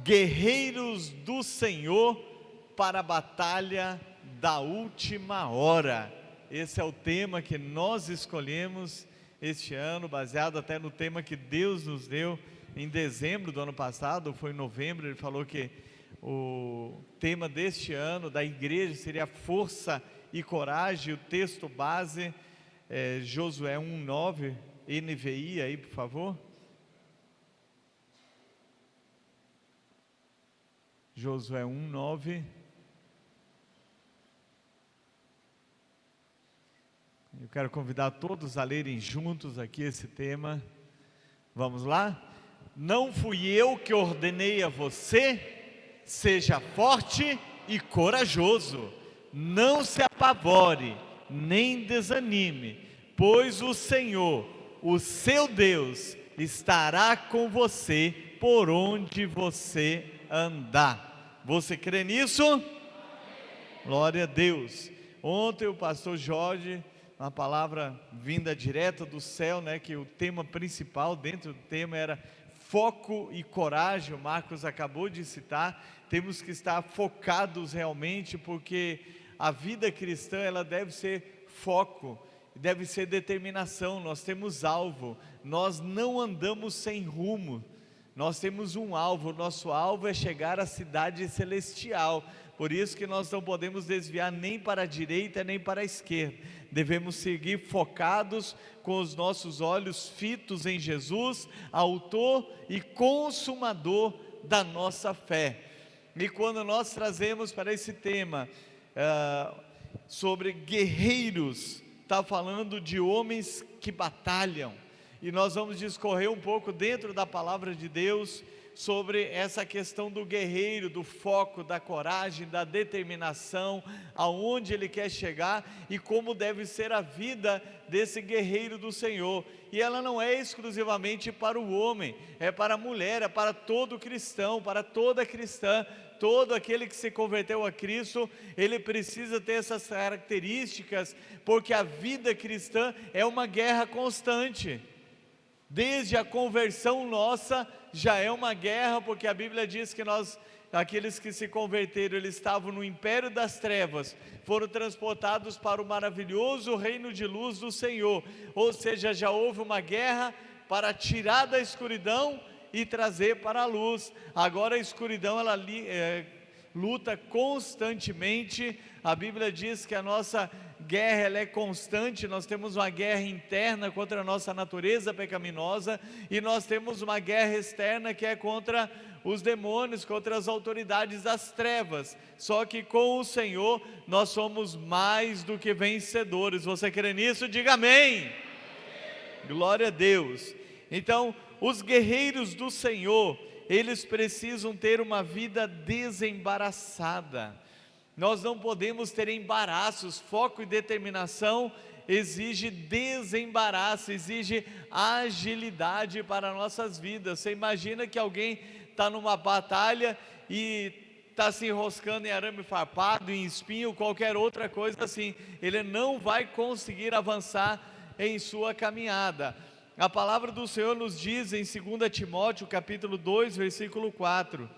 Guerreiros do Senhor para a batalha da última hora. Esse é o tema que nós escolhemos este ano, baseado até no tema que Deus nos deu em dezembro do ano passado, ou foi em novembro. Ele falou que o tema deste ano da igreja seria força e coragem. O texto base é Josué 1:9, NVI aí, por favor. Josué 1:9. Eu quero convidar todos a lerem juntos aqui esse tema. Vamos lá? Não fui eu que ordenei a você? Seja forte e corajoso. Não se apavore, nem desanime, pois o Senhor, o seu Deus, estará com você por onde você andar. Você crê nisso? Glória a Deus. Ontem o pastor Jorge, uma palavra vinda direta do céu, que o tema principal dentro do tema era foco e coragem. O Marcos acabou de citar. Temos que estar focados realmente, porque a vida cristã, ela deve ser foco, deve ser determinação. Nós temos alvo, nós não andamos sem rumo. Nós temos um alvo, o nosso alvo é chegar à cidade celestial. Por isso que nós não podemos desviar nem para a direita nem para a esquerda. Devemos seguir focados, com os nossos olhos fitos em Jesus, autor e consumador da nossa fé. E quando nós trazemos para esse tema sobre guerreiros, está falando de homens que batalham. E nós vamos discorrer um pouco dentro da palavra de Deus sobre essa questão do guerreiro, do foco, da coragem, da determinação, aonde ele quer chegar e como deve ser a vida desse guerreiro do Senhor. E ela não é exclusivamente para o homem, é para a mulher, é para todo cristão, para toda cristã. Todo aquele que se converteu a Cristo, ele precisa ter essas características, porque a vida cristã é uma guerra constante. Desde a conversão nossa já é uma guerra, porque a Bíblia diz que aqueles que se converteram, eles estavam no império das trevas, foram transportados para o maravilhoso reino de luz do Senhor. Ou seja, já houve uma guerra para tirar da escuridão e trazer para a luz. Agora a escuridão, ela luta constantemente. A Bíblia diz que a nossa guerra, ela é constante. Nós temos uma guerra interna contra a nossa natureza pecaminosa, e nós temos uma guerra externa que é contra os demônios, contra as autoridades das trevas. Só que com o Senhor nós somos mais do que vencedores. Você crê nisso? Diga amém. Glória a Deus. Então, os guerreiros do Senhor, eles precisam ter uma vida desembaraçada. Nós não podemos ter embaraços. Foco e determinação exige desembaraço, exige agilidade para nossas vidas. Você imagina que alguém está numa batalha e está se enroscando em arame farpado, em espinho, qualquer outra coisa assim, ele não vai conseguir avançar em sua caminhada. A palavra do Senhor nos diz em 2 Timóteo capítulo 2, versículo 4: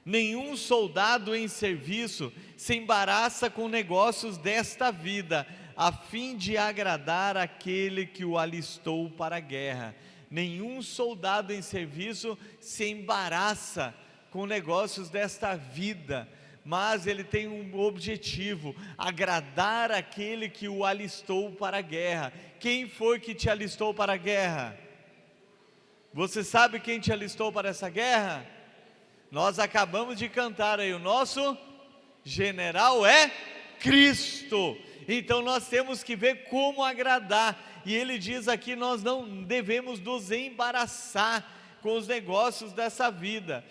nenhum soldado em serviço se embaraça com negócios desta vida, a fim de agradar aquele que o alistou para a guerra. Nenhum soldado em serviço se embaraça com negócios desta vida, mas ele tem um objetivo: agradar aquele que o alistou para a guerra. Quem foi que te alistou para a guerra? Você sabe quem te alistou para essa guerra? Nós acabamos de cantar aí, o nosso general é Cristo. Então nós temos que ver como agradar, e ele diz aqui: nós não devemos nos embaraçar com os negócios dessa vida.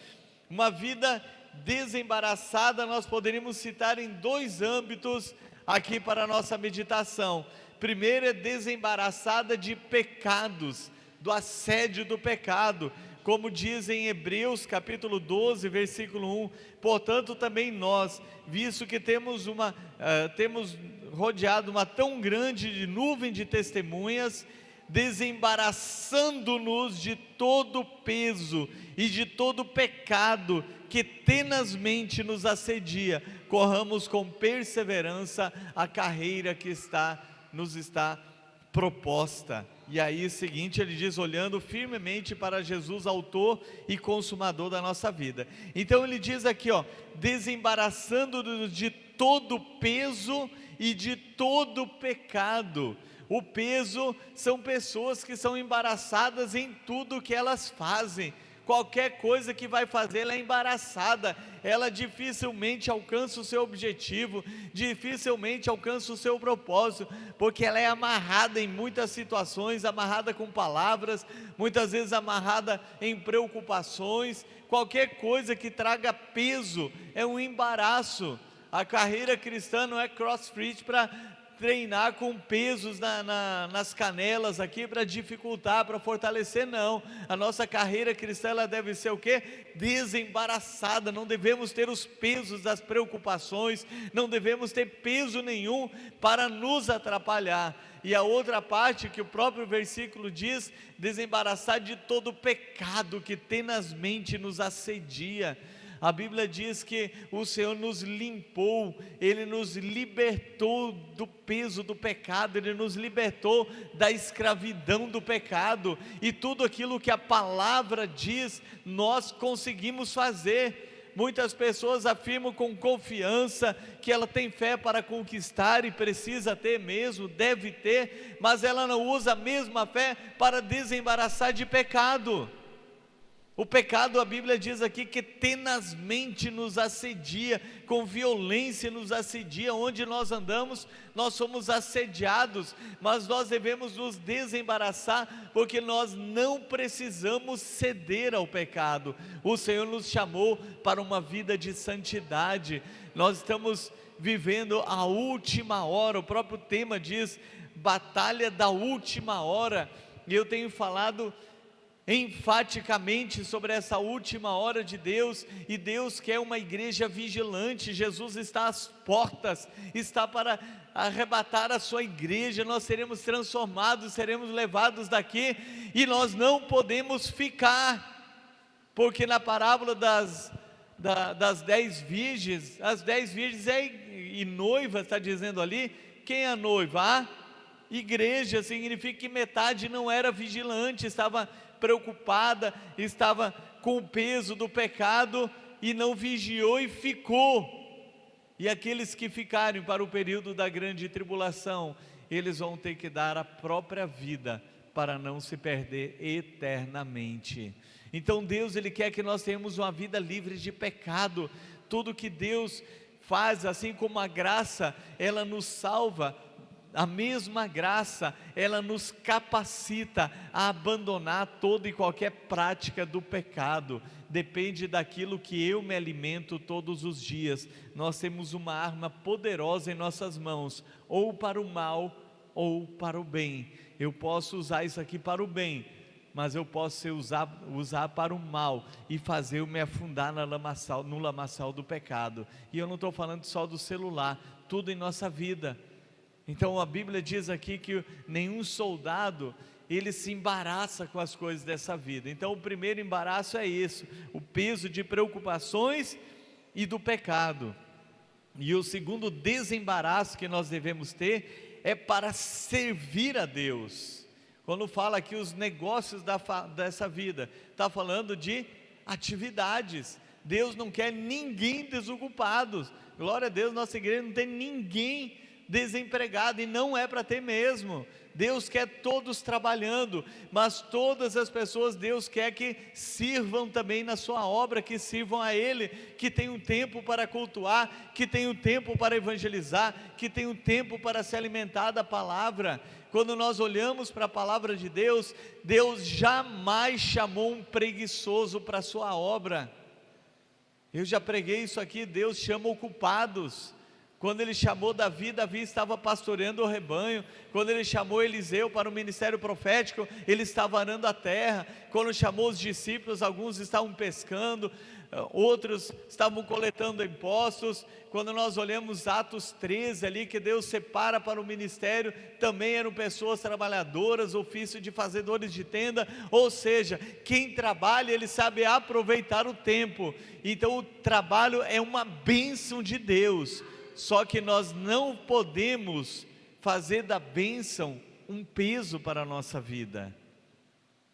Uma vida desembaraçada nós poderíamos citar em dois âmbitos aqui para a nossa meditação. Primeiro é desembaraçada de pecados, do assédio do pecado, como diz em Hebreus capítulo 12, versículo 1, portanto também nós, visto que temos rodeado uma tão grande nuvem de testemunhas, desembaraçando-nos de todo peso e de todo pecado que tenazmente nos assedia, corramos com perseverança a carreira que nos está proposta. E aí, seguinte, ele diz: olhando firmemente para Jesus, autor e consumador da nossa vida. Então ele diz aqui, desembaraçando-nos de todo peso e de todo pecado. O peso são pessoas que são embaraçadas em tudo que elas fazem. Qualquer coisa que vai fazer, ela é embaraçada, ela dificilmente alcança o seu objetivo, dificilmente alcança o seu propósito, porque ela é amarrada em muitas situações, amarrada com palavras, muitas vezes amarrada em preocupações. Qualquer coisa que traga peso é um embaraço. A carreira cristã não é crossfit para treinar com pesos nas canelas aqui para dificultar, para fortalecer, não. A nossa carreira cristã, ela deve ser o quê? Desembaraçada. Não devemos ter os pesos das preocupações, não devemos ter peso nenhum para nos atrapalhar. E a outra parte que o próprio versículo diz: desembaraçar de todo pecado que tenazmente nos assedia. A Bíblia diz que o Senhor nos limpou, Ele nos libertou do peso do pecado, Ele nos libertou da escravidão do pecado, e tudo aquilo que a palavra diz, nós conseguimos fazer. Muitas pessoas afirmam com confiança que ela tem fé para conquistar, e precisa ter mesmo, deve ter, mas ela não usa a mesma fé para desembaraçar de pecado. O pecado, a Bíblia diz aqui que tenazmente nos assedia, com violência nos assedia. Onde nós andamos, nós somos assediados, mas nós devemos nos desembaraçar, porque nós não precisamos ceder ao pecado. O Senhor nos chamou para uma vida de santidade. Nós estamos vivendo a última hora, o próprio tema diz, batalha da última hora, e eu tenho falado enfaticamente sobre essa última hora de Deus, e Deus quer uma igreja vigilante. Jesus está às portas, está para arrebatar a sua igreja. Nós seremos transformados, seremos levados daqui, e nós não podemos ficar, porque na parábola das 10 virgens, as 10 virgens e noiva, está dizendo ali, quem é a noiva? A igreja. Significa que metade não era vigilante, estava preocupada, estava com o peso do pecado e não vigiou e ficou. E aqueles que ficarem para o período da grande tribulação, eles vão ter que dar a própria vida para não se perder eternamente. Então Deus, Ele quer que nós tenhamos uma vida livre de pecado. Tudo que Deus faz, assim como a graça, ela nos salva, a mesma graça, ela nos capacita a abandonar toda e qualquer prática do pecado. Depende daquilo que eu me alimento todos os dias. Nós temos uma arma poderosa em nossas mãos, ou para o mal, ou para o bem. Eu posso usar isso aqui para o bem, mas eu posso usar para o mal, e fazer eu me afundar no lamaçal do pecado. E eu não estou falando só do celular, tudo em nossa vida. Então a Bíblia diz aqui que nenhum soldado, ele se embaraça com as coisas dessa vida. Então o primeiro embaraço é isso, o peso de preocupações e do pecado. E o segundo desembaraço que nós devemos ter é para servir a Deus. Quando fala aqui os negócios dessa vida, está falando de atividades. Deus não quer ninguém desocupado. Glória a Deus, nossa igreja não tem ninguém desempregado, e não é para ter mesmo. Deus quer todos trabalhando, mas todas as pessoas Deus quer que sirvam também na sua obra, que sirvam a Ele, que tenham tempo para cultuar, que tenham tempo para evangelizar, que tenham tempo para se alimentar da palavra. Quando nós olhamos para a palavra de Deus, Deus jamais chamou um preguiçoso para a sua obra. Eu já preguei isso aqui, Deus chama ocupados. Quando Ele chamou Davi, Davi estava pastoreando o rebanho. Quando Ele chamou Eliseu para o ministério profético, ele estava arando a terra. Quando chamou os discípulos, alguns estavam pescando, outros estavam coletando impostos. Quando nós olhamos Atos 13 ali, que Deus separa para o ministério, também eram pessoas trabalhadoras, ofício de fazedores de tenda. Ou seja, quem trabalha, ele sabe aproveitar o tempo. Então o trabalho é uma bênção de Deus, só que nós não podemos fazer da bênção um peso para a nossa vida.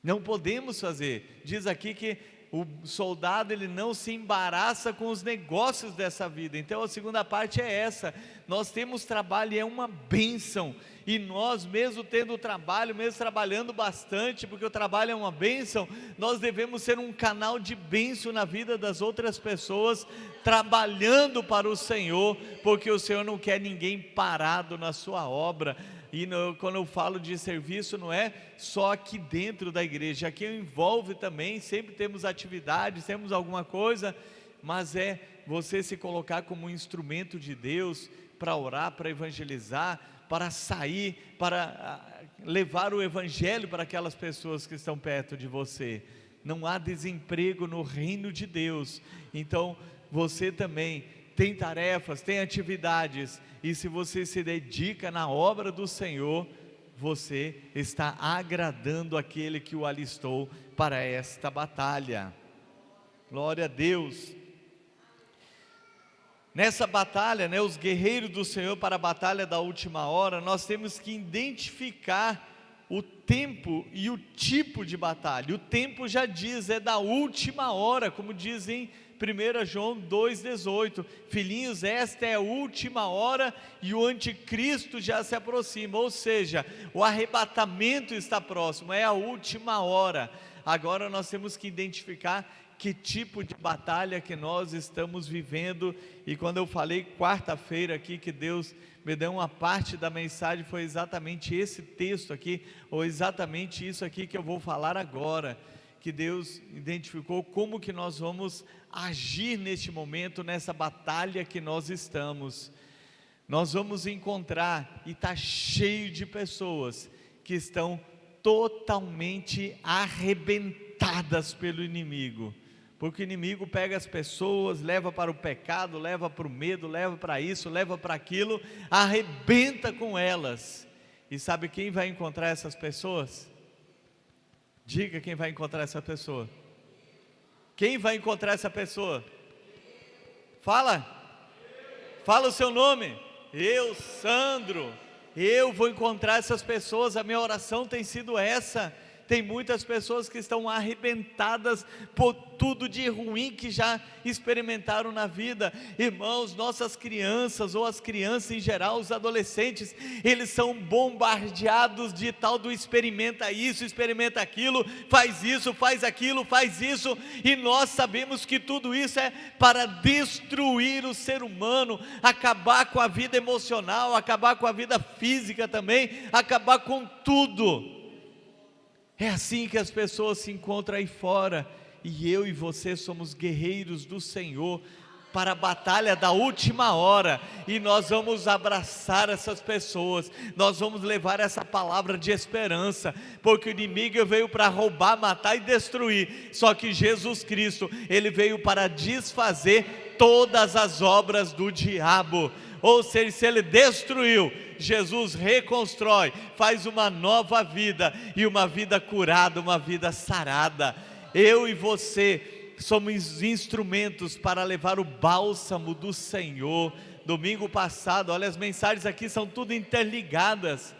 Não podemos fazer. Diz aqui que o soldado, ele não se embaraça com os negócios dessa vida. Então a segunda parte é essa: nós temos trabalho e é uma bênção, e nós, mesmo tendo trabalho, mesmo trabalhando bastante, porque o trabalho é uma bênção, nós devemos ser um canal de bênção na vida das outras pessoas, trabalhando para o Senhor, porque o Senhor não quer ninguém parado na sua obra. E quando eu falo de serviço, não é só aqui dentro da igreja, aqui envolve também, sempre temos atividades, temos alguma coisa, mas é você se colocar como um instrumento de Deus, para orar, para evangelizar, para sair, para levar o evangelho para aquelas pessoas que estão perto de você. Não há desemprego no reino de Deus. Então você também tem tarefas, tem atividades, e se você se dedica na obra do Senhor, você está agradando aquele que o alistou para esta batalha. Glória a Deus. Nessa batalha, os guerreiros do Senhor para a batalha da última hora, nós temos que identificar o tempo e o tipo de batalha. O tempo já diz, é da última hora, como diz em 1 João 2,18, filhinhos, esta é a última hora e o anticristo já se aproxima, ou seja, o arrebatamento está próximo, é a última hora. Agora nós temos que identificar que tipo de batalha que nós estamos vivendo. E quando eu falei quarta-feira aqui, que Deus me deu uma parte da mensagem, foi exatamente esse texto aqui, ou exatamente isso aqui que eu vou falar agora, que Deus identificou como que nós vamos agir neste momento, nessa batalha que nós estamos. Nós vamos encontrar, e está cheio de pessoas que estão totalmente arrebentadas pelo inimigo, porque o inimigo pega as pessoas, leva para o pecado, leva para o medo, leva para isso, leva para aquilo, arrebenta com elas. E sabe quem vai encontrar essas pessoas? Diga quem vai encontrar essa pessoa. Quem vai encontrar essa pessoa? Fala o seu nome. Eu, Sandro, eu vou encontrar essas pessoas. A minha oração tem sido essa. Tem muitas pessoas que estão arrebentadas por tudo de ruim que já experimentaram na vida. Irmãos, nossas crianças, ou as crianças em geral, os adolescentes, eles são bombardeados de tal do experimenta isso, experimenta aquilo, faz isso, faz aquilo, faz isso, e nós sabemos que tudo isso é para destruir o ser humano, acabar com a vida emocional, acabar com a vida física também, acabar com tudo. É assim que as pessoas se encontram aí fora, e eu e você somos guerreiros do Senhor para a batalha da última hora, e nós vamos abraçar essas pessoas, nós vamos levar essa palavra de esperança, porque o inimigo veio para roubar, matar e destruir, só que Jesus Cristo, Ele veio para desfazer todas as obras do diabo. Ou seja, se Ele destruiu, Jesus reconstrói, faz uma nova vida, e uma vida curada, uma vida sarada. Eu e você somos instrumentos para levar o bálsamo do Senhor. Domingo passado, olha, as mensagens aqui são tudo interligadas,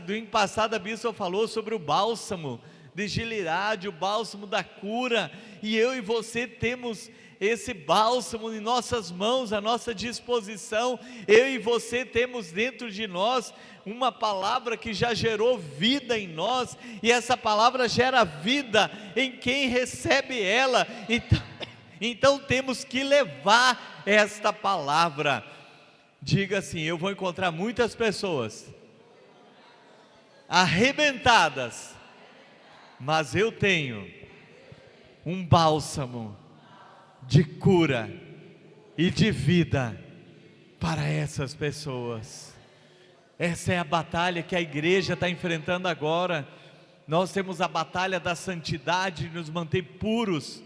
Domingo passado a bispa falou sobre o bálsamo de Gileade, o bálsamo da cura, e eu e você temos esse bálsamo em nossas mãos, à nossa disposição. Eu e você temos dentro de nós uma palavra que já gerou vida em nós, e essa palavra gera vida em quem recebe ela. Então temos que levar esta palavra. Diga assim: eu vou encontrar muitas pessoas arrebentadas, mas eu tenho um bálsamo de cura e de vida para essas pessoas. Essa é a batalha que a igreja está enfrentando agora. Nós temos a batalha da santidade, de nos manter puros,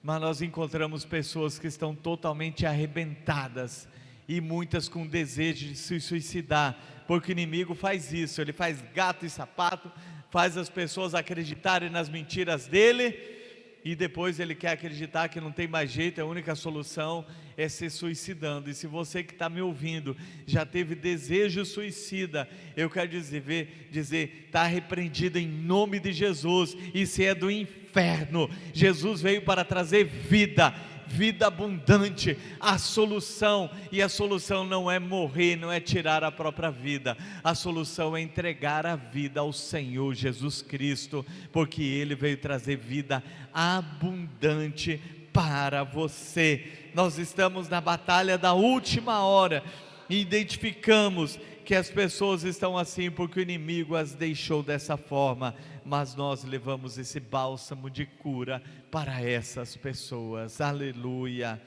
mas nós encontramos pessoas que estão totalmente arrebentadas, e muitas com desejo de se suicidar, porque o inimigo faz isso, ele faz gato e sapato, faz as pessoas acreditarem nas mentiras dele, e depois ele quer acreditar que não tem mais jeito, a única solução é se suicidando. E se você que está me ouvindo já teve desejo suicida, eu quero dizer, está repreendido em nome de Jesus. E se é do inferno, Jesus veio para trazer vida, vida abundante, a solução. E a solução não é morrer, não é tirar a própria vida, a solução é entregar a vida ao Senhor Jesus Cristo, porque Ele veio trazer vida abundante para você. Nós estamos na batalha da última hora, e identificamos que as pessoas estão assim porque o inimigo as deixou dessa forma, mas nós levamos esse bálsamo de cura para essas pessoas. Aleluia.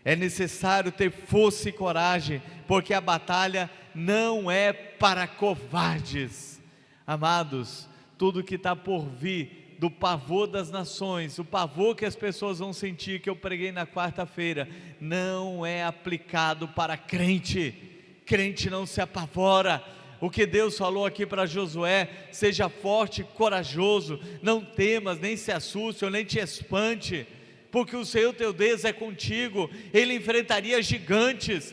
É necessário ter força e coragem, porque a batalha não é para covardes. Amados, tudo que está por vir, do pavor das nações, o pavor que as pessoas vão sentir, que eu preguei na quarta-feira, não é aplicado para crente. Crente não se apavora. O que Deus falou aqui para Josué: seja forte e corajoso, não temas, nem se assuste ou nem te espante, porque o Senhor teu Deus é contigo. Ele enfrentaria gigantes,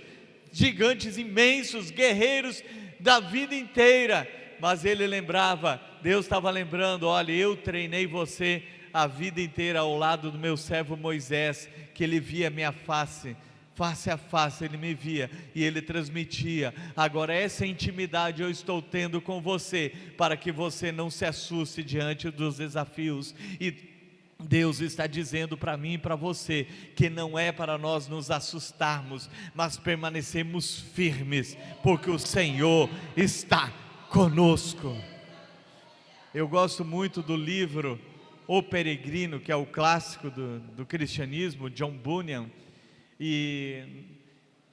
gigantes imensos, guerreiros da vida inteira, mas ele lembrava, Deus estava lembrando: olha, eu treinei você a vida inteira ao lado do meu servo Moisés, que ele via minha face a face, ele me via e ele transmitia. Agora essa intimidade eu estou tendo com você, para que você não se assuste diante dos desafios. E Deus está dizendo para mim e para você, que não é para nós nos assustarmos, mas permanecermos firmes, porque o Senhor está conosco. Eu gosto muito do livro O Peregrino, que é o clássico do cristianismo, John Bunyan. E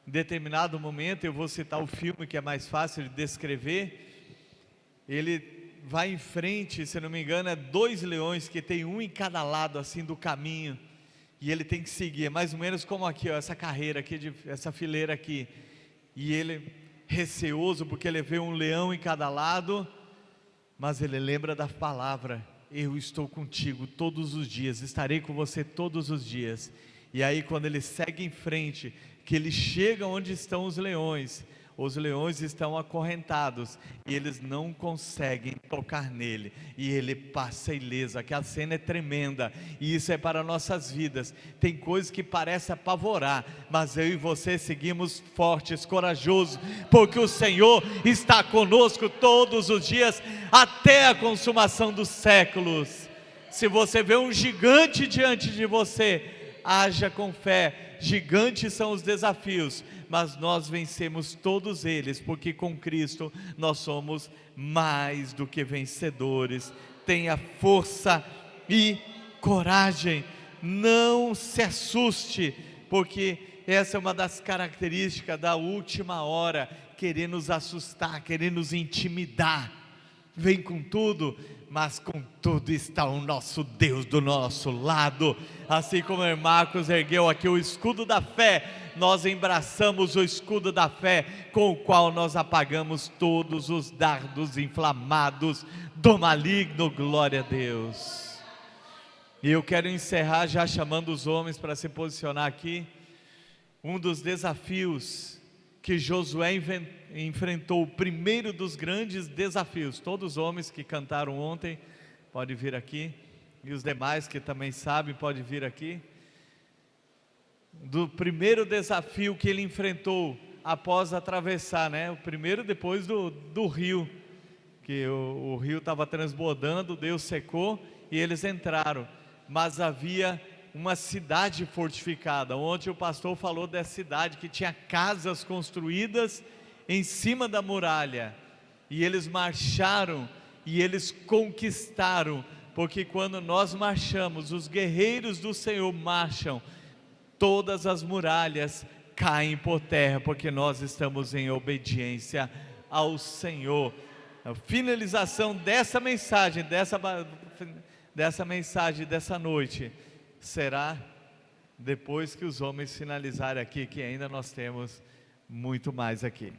em determinado momento, eu vou citar o filme que é mais fácil de descrever. Ele vai em frente, se não me engano, é 2 leões que tem um em cada lado assim do caminho, e ele tem que seguir, é mais ou menos como aqui, ó, essa carreira aqui, essa fileira aqui, e ele receoso porque ele vê um leão em cada lado, mas ele lembra da palavra: eu estou contigo todos os dias, estarei com você todos os dias. E aí quando ele segue em frente, que ele chega onde estão os leões estão acorrentados, e eles não conseguem tocar nele, e ele passa ileso. Aquela cena é tremenda, e isso é para nossas vidas. Tem coisas que parecem apavorar, mas eu e você seguimos fortes, corajosos, porque o Senhor está conosco todos os dias, até a consumação dos séculos. Se você vê um gigante diante de você, haja com fé. Gigantes são os desafios, mas nós vencemos todos eles, porque com Cristo nós somos mais do que vencedores. Tenha força e coragem, não se assuste, porque essa é uma das características da última hora: querer nos assustar, querer nos intimidar. Vem com tudo, mas com tudo está o nosso Deus do nosso lado. Assim como o Marcos ergueu aqui o escudo da fé, nós embraçamos o escudo da fé, com o qual nós apagamos todos os dardos inflamados do maligno. Glória a Deus. E eu quero encerrar já chamando os homens para se posicionar aqui. Um dos desafios que Josué enfrentou, o primeiro dos grandes desafios, todos os homens que cantaram ontem, pode vir aqui, e os demais que também sabem, pode vir aqui. Do primeiro desafio que ele enfrentou após atravessar, o primeiro depois do rio, que o rio estava transbordando, Deus secou e eles entraram, mas havia uma cidade fortificada. Ontem o pastor falou dessa cidade que tinha casas construídas em cima da muralha, e eles marcharam e eles conquistaram, porque quando nós marchamos, os guerreiros do Senhor marcham, todas as muralhas caem por terra, porque nós estamos em obediência ao Senhor. A finalização dessa mensagem, dessa noite, será depois que os homens finalizarem aqui, que ainda nós temos muito mais aqui.